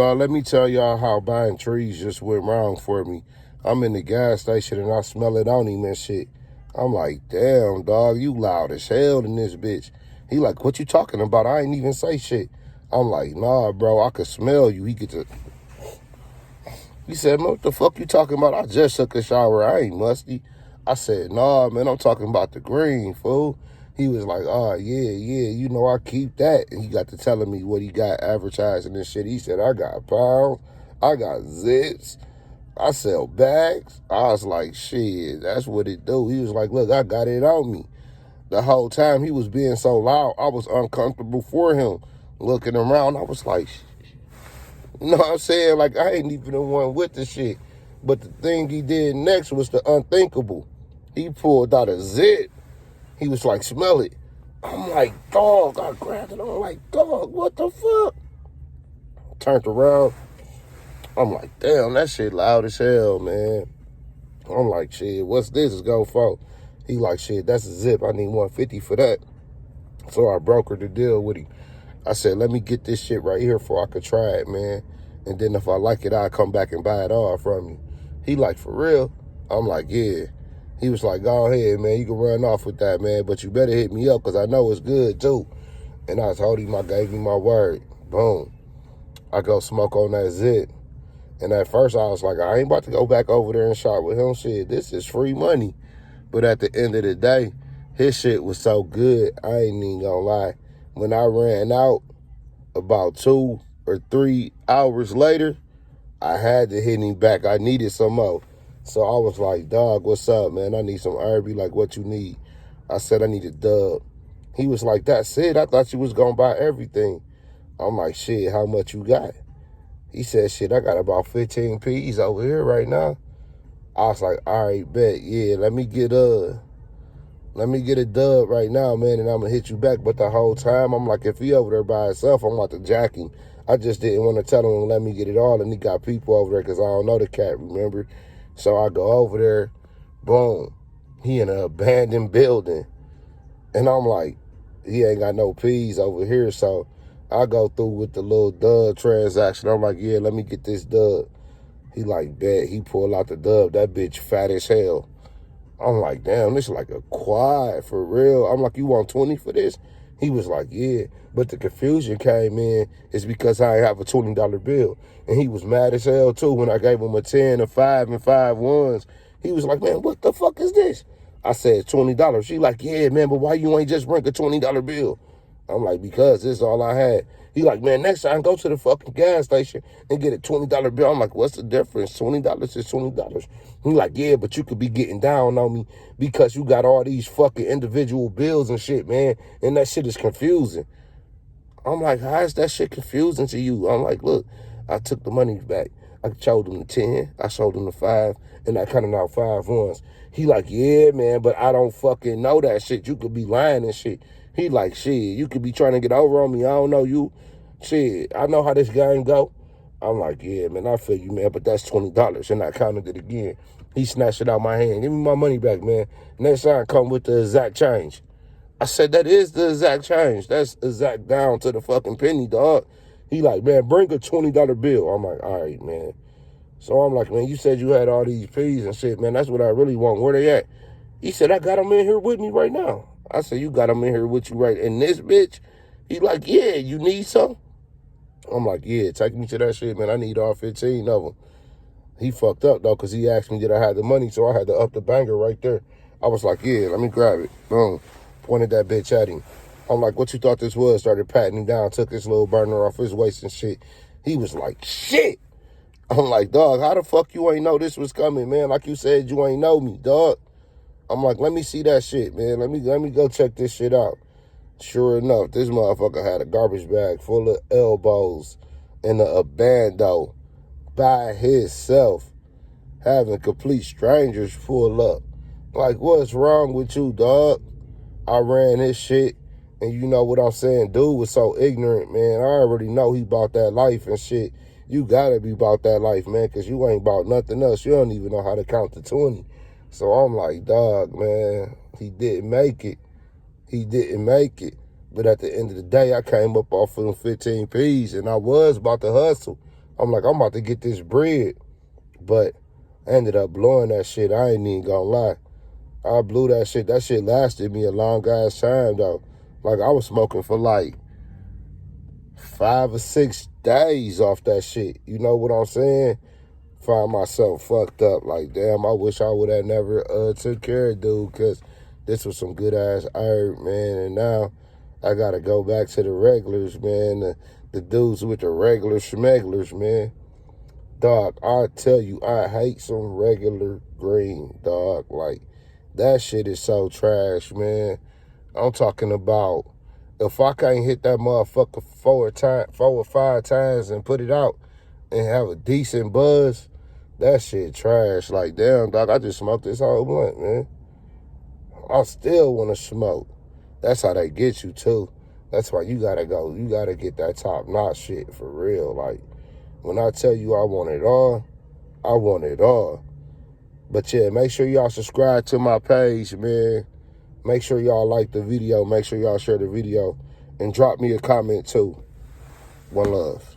Let me tell y'all how buying trees just went wrong for me. I'm in the gas station and I smell it on him and shit. I'm like, damn, dog, you loud as hell in this bitch. He like, what you talking about? I ain't even say shit. I'm like, nah, bro, I could smell you. He said, man, what the fuck you talking about? I just took a shower. I ain't musty. I said, nah, man, I'm talking about the green, fool. He was like, oh, yeah, you know, I keep that. And he got to telling me what he got advertising and shit. He said, I got pounds, I got zips, I sell bags. I was like, shit, that's what it do. He was like, look, I got it on me. The whole time he was being so loud, I was uncomfortable for him. Looking around, I was like, you know what I'm saying? Like, I ain't even the one with the shit. But the thing he did next was the unthinkable. He pulled out a zip. He was like, smell it. I'm like, dog. I grabbed it. I'm like, dog, what the fuck? Turned around. I'm like, damn, that shit loud as hell, man. I'm like, shit, what's this is go for? He like, shit, that's a zip. I need 150 for that. So I brokered the deal with him. I said, let me get this shit right here before I could try it, man. And then if I like it, I'll come back and buy it all from you. He like, for real? I'm like, yeah. He was like, go ahead, man. You can run off with that, man. But you better hit me up because I know it's good, too. And I told him I gave him my word. Boom. I go smoke on that zip. And at first I was like, I ain't about to go back over there and shop with him. Shit, this is free money. But at the end of the day, his shit was so good, I ain't even gonna lie. When I ran out about 2 or 3 hours later, I had to hit him back. I needed some more. So I was like, dog, what's up, man? I need some herb. He like, what you need? I said, I need a dub. He was like, that's it? I thought you was gonna buy everything. I'm like, shit, how much you got? He said, shit, I got about 15 P's over here right now. I was like, all right, bet, yeah, let me get a dub right now, man, and I'm gonna hit you back. But the whole time, I'm like, if he over there by himself, I'm about to jack him. I just didn't want to tell him to let me get it all, and he got people over there because I don't know the cat, remember? So I go over there, boom, he in an abandoned building. And I'm like, he ain't got no P's over here, so I go through with the little dub transaction. I'm like, yeah, let me get this dub. He like, bet. He pull out the dub. That bitch fat as hell. I'm like, damn, this is like a quad for real. I'm like, you want 20 for this? He was like, yeah. But the confusion came in is because I have a $20 bill. And he was mad as hell too when I gave him a 10, a 5, and 5 ones. He was like, man, what the fuck is this? I said, $20. She like, yeah, man, but why you ain't just bring a $20 bill? I'm like, because this is all I had. He like, man, next time go to the fucking gas station and get a $20 bill. I'm like, what's the difference? $20 is $20. He like, yeah, but you could be getting down on me because you got all these fucking individual bills and shit, man. And that shit is confusing. I'm like, how is that shit confusing to you? I'm like, look, I took the money back. I showed him the 10, I showed him the 5, and I counted out 5 ones. He like, yeah, man, but I don't fucking know that shit. You could be lying and shit. He like, shit, you could be trying to get over on me. I don't know you. Shit, I know how this game go. I'm like, yeah, man, I feel you, man, but that's $20. And I counted it again. He snatched it out my hand. Give me my money back, man. Next time, come with the exact change. I said, that is the exact change. That's exact down to the fucking penny, dog. He like, man, bring a $20 bill. I'm like, all right, man. So I'm like, man, you said you had all these P's and shit, man. That's what I really want. Where they at? He said, I got them in here with me right now. I said, you got them in here with you right in this bitch? He like, yeah, you need some? I'm like, yeah, take me to that shit, man. I need all 15 of them. He fucked up, though, because he asked me did I have the money, so I had to up the banger right there. I was like, yeah, let me grab it. Boom. Pointed that bitch at him. I'm like, what you thought this was? Started patting him down, took his little burner off his waist and shit. He was like, shit. I'm like, dog, how the fuck you ain't know this was coming, man? Like you said, you ain't know me, dog. I'm like, let me see that shit, man. Let me go check this shit out. Sure enough, this motherfucker had a garbage bag full of elbows and a bando by himself, having complete strangers pull up. Like, what's wrong with you, dog? I ran his shit, and you know what I'm saying? Dude was so ignorant, man. I already know he bought that life and shit. You gotta be about that life, man, because you ain't bought nothing else. You don't even know how to count to 20. So I'm like, dog, man, he didn't make it. He didn't make it. But at the end of the day, I came up off of them 15 P's, and I was about to hustle. I'm like, I'm about to get this bread. But I ended up blowing that shit. I ain't even gonna lie. I blew that shit. That shit lasted me a long ass time though. Like I was smoking for like 5 or 6 days off that shit. You know what I'm saying? Find myself fucked up. Like, damn, I wish I would have never took care of dude, because this was some good ass herb, man. And now I gotta go back to the regulars, man. The dudes with the regular schmegglers, man. Dog, I tell you, I hate some regular green, dog. Like, that shit is so trash, man. I'm talking about if I can't hit that motherfucker 4 or 5 times and put it out and have a decent buzz, that shit trash. Like, damn, dog, I just smoked this whole blunt, man. I still want to smoke. That's how they get you, too. That's why you gotta go. You gotta get that top-notch shit for real. Like, when I tell you I want it all, I want it all. But yeah, make sure y'all subscribe to my page, man. Make sure y'all like the video. Make sure y'all share the video. And drop me a comment, too. One love.